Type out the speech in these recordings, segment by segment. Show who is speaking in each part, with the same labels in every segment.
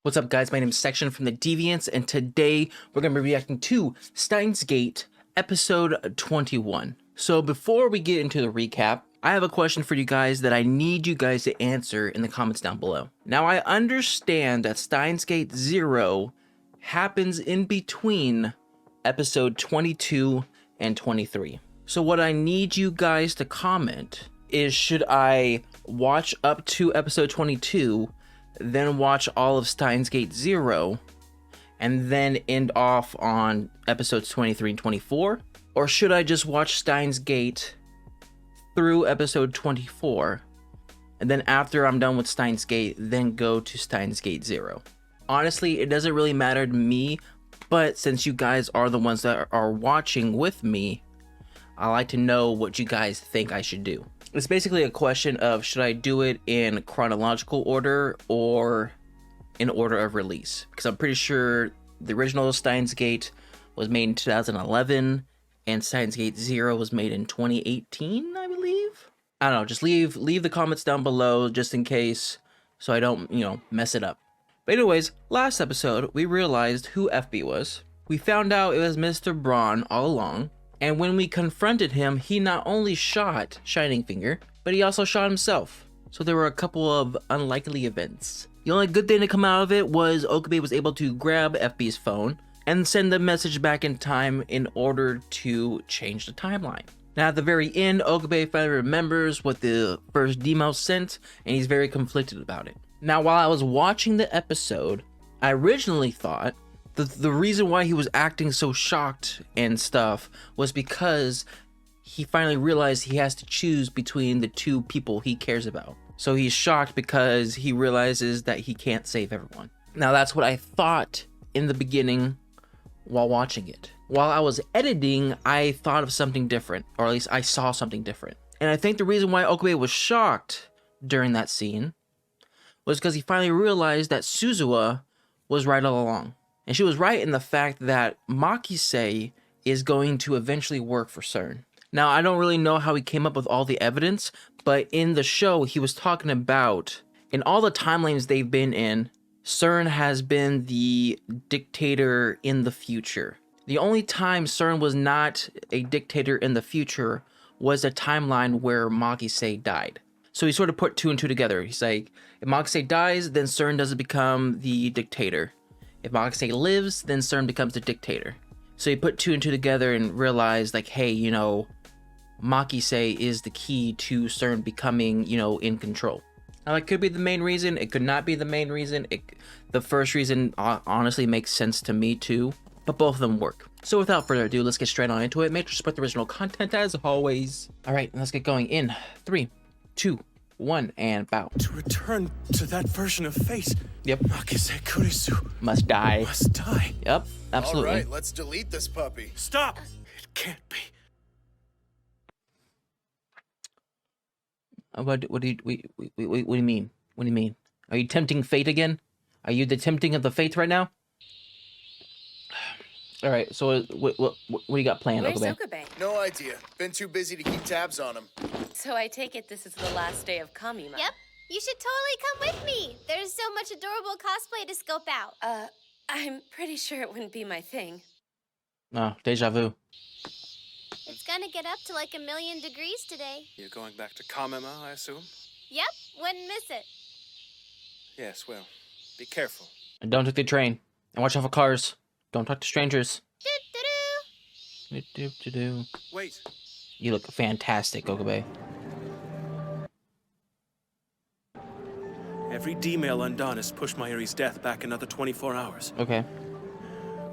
Speaker 1: What's up, guys? My name is Section from the Deviants, and today we're going to be reacting to Steins Gate episode 21. So before we get into the recap, I have a question for you guys that I need you guys to answer in the comments down below. Now, I understand that Steins Gate 0 happens in between episode 22 and 23. So what I need you guys to comment is, should I watch up to episode 22, then watch all of Steins Gate 0, and then end off on episodes 23 and 24? Or should I just watch Steins Gate through episode 24, and then after I'm done with Steins Gate, then go to Steins Gate 0? Honestly, it doesn't really matter to me, but since you guys are the ones that are watching with me, I like to know what you guys think I should do. It's basically a question of, should I do it in chronological order or in order of release? Because I'm pretty sure the original Steins Gate was made in 2011 and Steins Gate 0 was made in 2018, I believe. I don't know, just leave the comments down below just in case, so I don't, mess it up. But anyways, last episode, we realized who FB was. We found out it was Mr. Braun all along. And when we confronted him, he not only shot Shining Finger, but he also shot himself. So there were a couple of unlikely events. The only good thing to come out of it was Okabe was able to grab FB's phone and send the message back in time in order to change the timeline. Now at the very end, Okabe finally remembers what the first demo sent, and he's very conflicted about it. Now while I was watching the episode, I originally thought the reason why he was acting so shocked and stuff was because he finally realized he has to choose between the two people he cares about. So he's shocked because he realizes that he can't save everyone. Now that's what I thought in the beginning while watching it. While I was editing, I thought of something different, or at least I saw something different. And I think the reason why Okabe was shocked during that scene was because he finally realized that Suzuha was right all along. And she was right in the fact that Makise is going to eventually work for CERN. Now, I don't really know how he came up with all the evidence, but in the show, he was talking about, in all the timelines they've been in, CERN has been the dictator in the future. The only time CERN was not a dictator in the future was a timeline where Makise died. So he sort of put two and two together. He's like, if Makise dies, then CERN doesn't become the dictator. If Makise lives, then CERN becomes the dictator. So he put two and two together and realized, like, hey, Makise is the key to CERN becoming, in control. Now, that could be the main reason. It could not be the main reason. The first reason honestly makes sense to me too, but both of them work. So without further ado, let's get straight on into it. Make sure to support the original content as always. All right, let's get going in 3, 2, 1, and bow.
Speaker 2: To return to that version of fate.
Speaker 1: Yep.
Speaker 2: Makise Kurisu
Speaker 1: Must die.
Speaker 2: must die.
Speaker 1: Yep, absolutely.
Speaker 3: All right, let's delete this puppy.
Speaker 2: Stop! It can't be.
Speaker 1: What do you mean? What do you mean? Are you tempting fate again? Are you the tempting of the fates right now? All right, so what do you got planned,
Speaker 4: Where's
Speaker 1: Okabe?
Speaker 4: Okabe?
Speaker 3: No idea. Been too busy to keep tabs on him.
Speaker 4: So I take it this is the last day of Kamima.
Speaker 5: Yep. You should totally come with me. There's so much adorable cosplay to scope out.
Speaker 4: I'm pretty sure it wouldn't be my thing.
Speaker 1: Oh, deja vu.
Speaker 5: It's gonna get up to like 1,000,000 degrees today.
Speaker 2: You're going back to Kamima, I assume?
Speaker 5: Yep, wouldn't miss it.
Speaker 2: Yes, well, be careful.
Speaker 1: And don't take the train. And watch out for cars. Don't talk to strangers.
Speaker 5: Do-do-do.
Speaker 2: Wait.
Speaker 1: You look fantastic, Okabe.
Speaker 2: Every D-mail undone has pushed Mayuri's death back another 24 hours.
Speaker 1: Okay.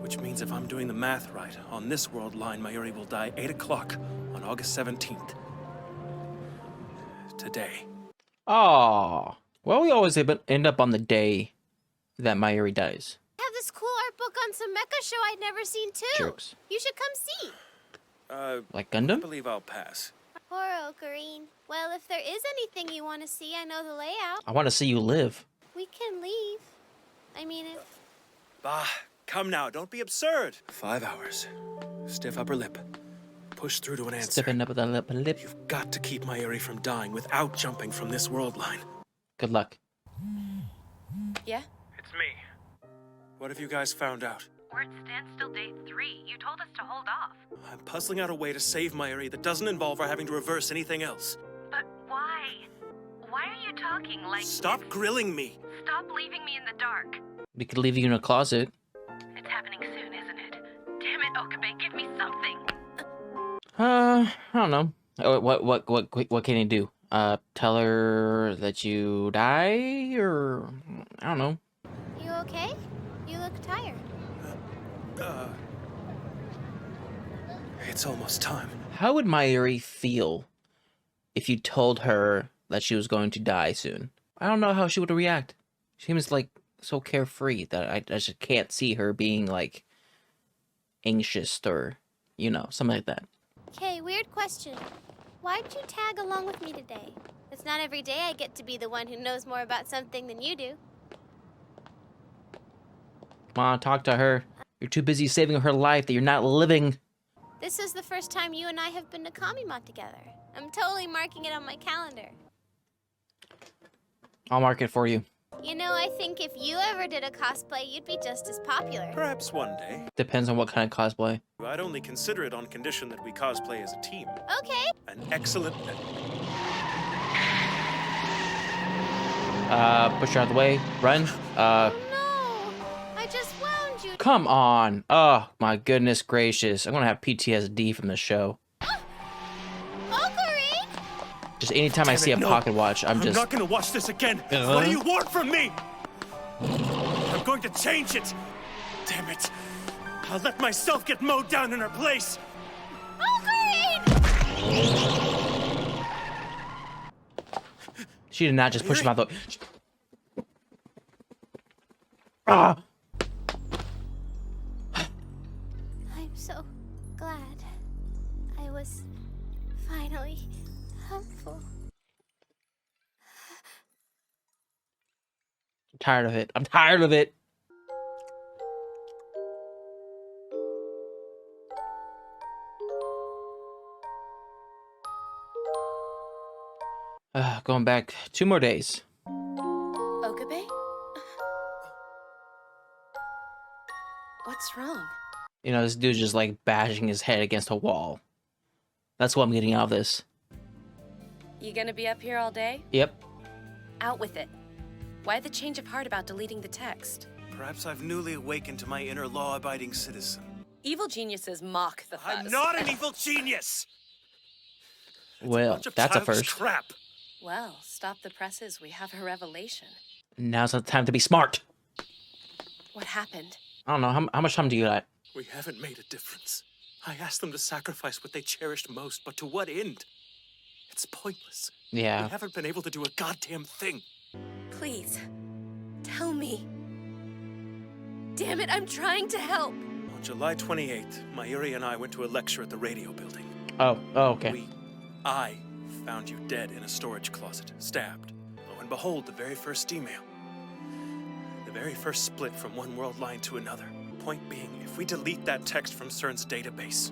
Speaker 2: Which means if I'm doing the math right, on this world line, Mayuri will die 8 o'clock on August 17th. Today.
Speaker 1: Oh. Well, we always end up on the day that Mayuri dies.
Speaker 5: I have this cool art book on some mecha show I'd never seen too.
Speaker 1: Jerks.
Speaker 5: You should come see.
Speaker 1: Like
Speaker 2: I
Speaker 1: Gundam?
Speaker 2: believe I'll pass.
Speaker 5: Poor Ocarine. Well, if there is anything you want to see, I know the layout.
Speaker 1: I want to see you live.
Speaker 5: We can leave. I mean, if...
Speaker 2: Bah, come now, don't be absurd. 5 hours. Stiff upper lip. Push through to an answer.
Speaker 1: Stepping up with that lip.
Speaker 2: You've got to keep Mayuri from dying without jumping from this world line.
Speaker 1: Good luck.
Speaker 4: Yeah?
Speaker 2: It's me, What have you guys found out?
Speaker 6: We're at standstill day 3. You told us to hold off.
Speaker 2: I'm puzzling out a way to save Mayuri that doesn't involve our having to reverse anything else.
Speaker 6: But why? Why are you talking like...
Speaker 2: Stop grilling me!
Speaker 6: Stop leaving me in the dark.
Speaker 1: We could leave you in a closet.
Speaker 6: It's happening soon, isn't it? Damn it, Okabe, give me something.
Speaker 1: I don't know. What can you do? Tell her that you die, or I don't know.
Speaker 5: You okay? You look tired.
Speaker 2: It's almost time.
Speaker 1: How would Mayuri feel if you told her that she was going to die soon? I don't know how she would react. She seems like so carefree that I just can't see her being like anxious or, you know, something like that.
Speaker 5: Okay, weird question. Why'd you tag along with me today? It's not every day I get to be the one who knows more about something than you do.
Speaker 1: Come on, talk to her. You're too busy saving her life that you're not living.
Speaker 5: This is the first time you and I have been to Kamima together. I'm totally marking it on my calendar.
Speaker 1: I'll mark it for you.
Speaker 5: You know, I think if you ever did a cosplay, you'd be just as popular.
Speaker 2: Perhaps one day.
Speaker 1: Depends on what kind of cosplay.
Speaker 2: I'd only consider it on condition that we cosplay as a team.
Speaker 5: Okay.
Speaker 2: An excellent...
Speaker 1: Push her out of the way. Run.
Speaker 5: Oh no! I just wound you.
Speaker 1: Come on. Oh, my goodness gracious. I'm gonna have PTSD from this show.
Speaker 5: Ocarine!
Speaker 1: Just anytime I
Speaker 2: Damn
Speaker 1: see
Speaker 2: it,
Speaker 1: a
Speaker 2: no.
Speaker 1: pocket watch, I'm just...
Speaker 2: not gonna watch this again! What do you want from me? I'm going to change it! Damn it! I'll let myself get mowed down in her place!
Speaker 5: Ocarine!
Speaker 1: She did not just push him out the... Ah!
Speaker 5: I'm so glad I was finally helpful.
Speaker 1: I'm tired of it. I'm tired of it. Going back 2 more days.
Speaker 4: Okabe? What's wrong?
Speaker 1: You know, this dude's just like bashing his head against a wall. That's what I'm getting out of this.
Speaker 4: You gonna be up here all day?
Speaker 1: Yep.
Speaker 4: Out with it. Why the change of heart about deleting the text?
Speaker 2: Perhaps I've newly awakened to my inner law-abiding citizen.
Speaker 4: Evil geniuses mock the fuzz.
Speaker 2: I'm not an evil genius!
Speaker 1: Well,
Speaker 2: Bunch of
Speaker 1: that's a
Speaker 2: childish
Speaker 1: first.
Speaker 2: crap.
Speaker 4: Well, stop the presses. We have a revelation.
Speaker 1: Now's not the time to be smart.
Speaker 4: What happened?
Speaker 1: I don't know. How much time do you got?
Speaker 2: We haven't made a difference. I asked them to sacrifice what they cherished most, but to what end? It's pointless.
Speaker 1: Yeah.
Speaker 2: We haven't been able to do a goddamn thing.
Speaker 4: Please, tell me. Damn it, I'm trying to help.
Speaker 2: On July 28th, Mayuri and I went to a lecture at the radio building.
Speaker 1: Oh, okay.
Speaker 2: I found you dead in a storage closet, stabbed. Lo and behold, the very first email. The very first split from one world line to another. Point being, if we delete that text from CERN's database,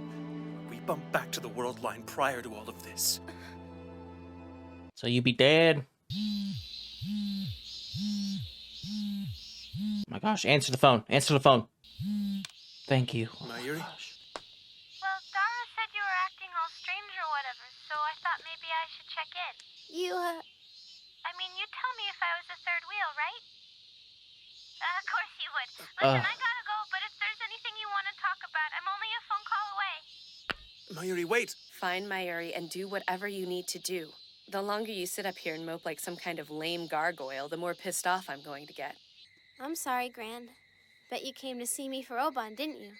Speaker 2: we bump back to the world line prior to all of this.
Speaker 1: So you be dead. My gosh, answer the phone. Answer the phone. Thank you. Oh my
Speaker 2: Mayuri?
Speaker 1: gosh.
Speaker 5: Well, Dara said you were acting all strange or whatever, so I thought maybe I should check in. I mean, you'd tell me if I was the third wheel, right? Of course you would. Listen, I gotta go, but if there's anything you want to talk about, I'm only a phone call away.
Speaker 2: Mayuri, wait!
Speaker 4: Find Mayuri and do whatever you need to do. The longer you sit up here and mope like some kind of lame gargoyle, the more pissed off I'm going to get.
Speaker 5: I'm sorry, Gran. Bet you came to see me for Oban, didn't you?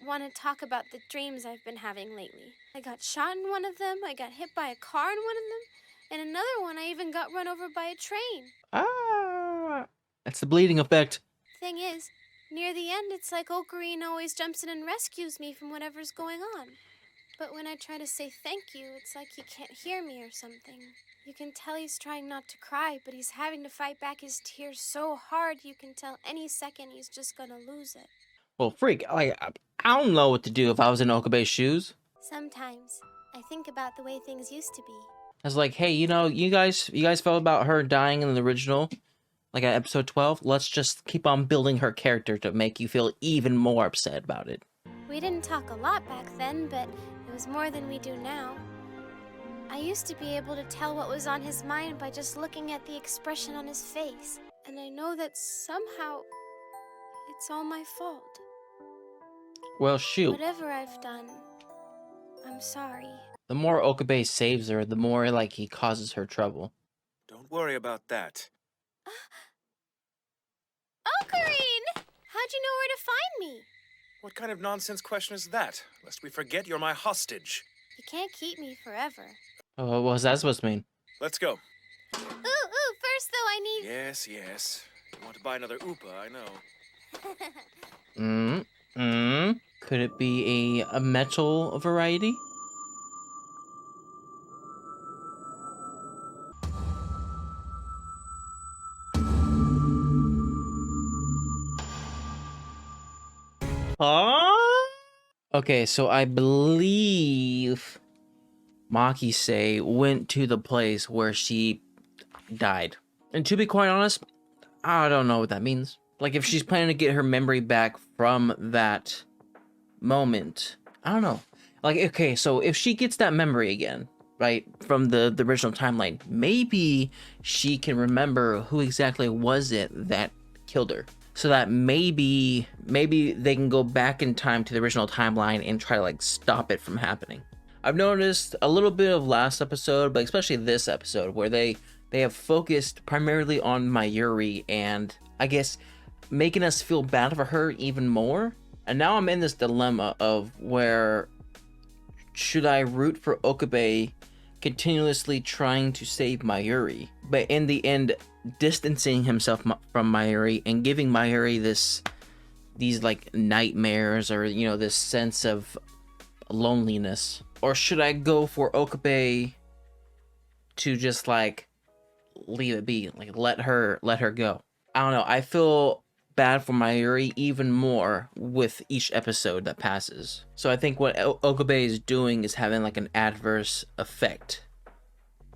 Speaker 5: Want to talk about the dreams I've been having lately. I got shot in one of them, I got hit by a car in one of them, and another one I even got run over by a train.
Speaker 1: Ah, that's the bleeding effect.
Speaker 5: Thing is, near the end, it's like Ocarine always jumps in and rescues me from whatever's going on. But when I try to say thank you, it's like he can't hear me or something. You can tell he's trying not to cry, but he's having to fight back his tears so hard you can tell any second he's just gonna lose it.
Speaker 1: Well, freak, like, I don't know what to do if I was in Okabe's shoes.
Speaker 5: Sometimes, I think about the way things used to be.
Speaker 1: I was like, hey, you know, you guys felt about her dying in the original. like at episode 12, let's just keep on building her character to make you feel even more upset about it.
Speaker 5: We didn't talk a lot back then, but it was more than we do now. I used to be able to tell what was on his mind by just looking at the expression on his face. And I know that somehow it's all my fault.
Speaker 1: Well, shoot.
Speaker 5: Whatever I've done, I'm sorry.
Speaker 1: The more Okabe saves her, the more, like, he causes her trouble.
Speaker 2: Don't worry about that.
Speaker 5: Ocarine! How'd you know where to find me?
Speaker 2: What kind of nonsense question is that? Lest we forget you're my hostage.
Speaker 5: You can't keep me forever.
Speaker 1: Oh, what was that supposed to mean?
Speaker 2: Let's go.
Speaker 5: Ooh, first though I need...
Speaker 2: Yes. You want to buy another Oopa, I know.
Speaker 1: Could it be a metal variety? Huh? Okay, so I believe Maki-sei went to the place where she died. And to be quite honest, I don't know what that means. Like, if she's planning to get her memory back from that moment, I don't know. Like, okay, so if she gets that memory again, right, from the original timeline, maybe she can remember who exactly was it that killed her. So that maybe they can go back in time to the original timeline and try to, like, stop it from happening. I've noticed a little bit of last episode, but especially this episode, where they have focused primarily on Mayuri and, I guess, making us feel bad for her even more. And now I'm in this dilemma of where should I root for Okabe continuously trying to save Mayuri, but in the end distancing himself from Mayuri and giving Mayuri these like nightmares, or, you know, this sense of loneliness? Or should I go for Okabe to just, like, leave it be, like, let her go? I don't know. I feel bad for Mayuri even more with each episode that passes. So I think what Okabe is doing is having, like, an adverse effect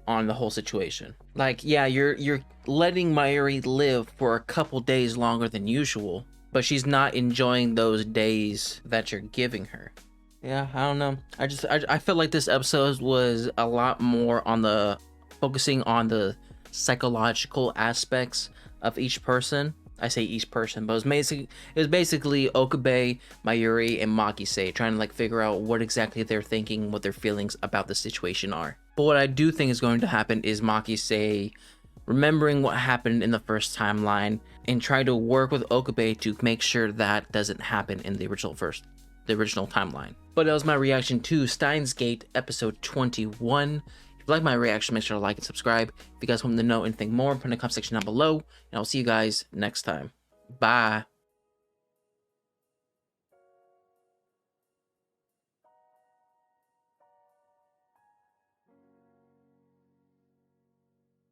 Speaker 1: on the whole situation. Like, yeah, you're letting Mayuri live for a couple days longer than usual, but she's not enjoying those days that you're giving her. Yeah, I don't know. I felt like this episode was a lot more on the focusing on the psychological aspects of each person. I say each person, but it was basically Okabe, Mayuri, and Maki-sei trying to, like, figure out what exactly they're thinking, what their feelings about the situation are. But what I do think is going to happen is Maki-sei remembering what happened in the first timeline and try to work with Okabe to make sure that doesn't happen in the original timeline. But that was my reaction to Steins Gate episode 21. If you like my reaction, make sure to like and subscribe. If you guys want to know anything more, put in the comment section down below, and I'll see you guys next time. Bye.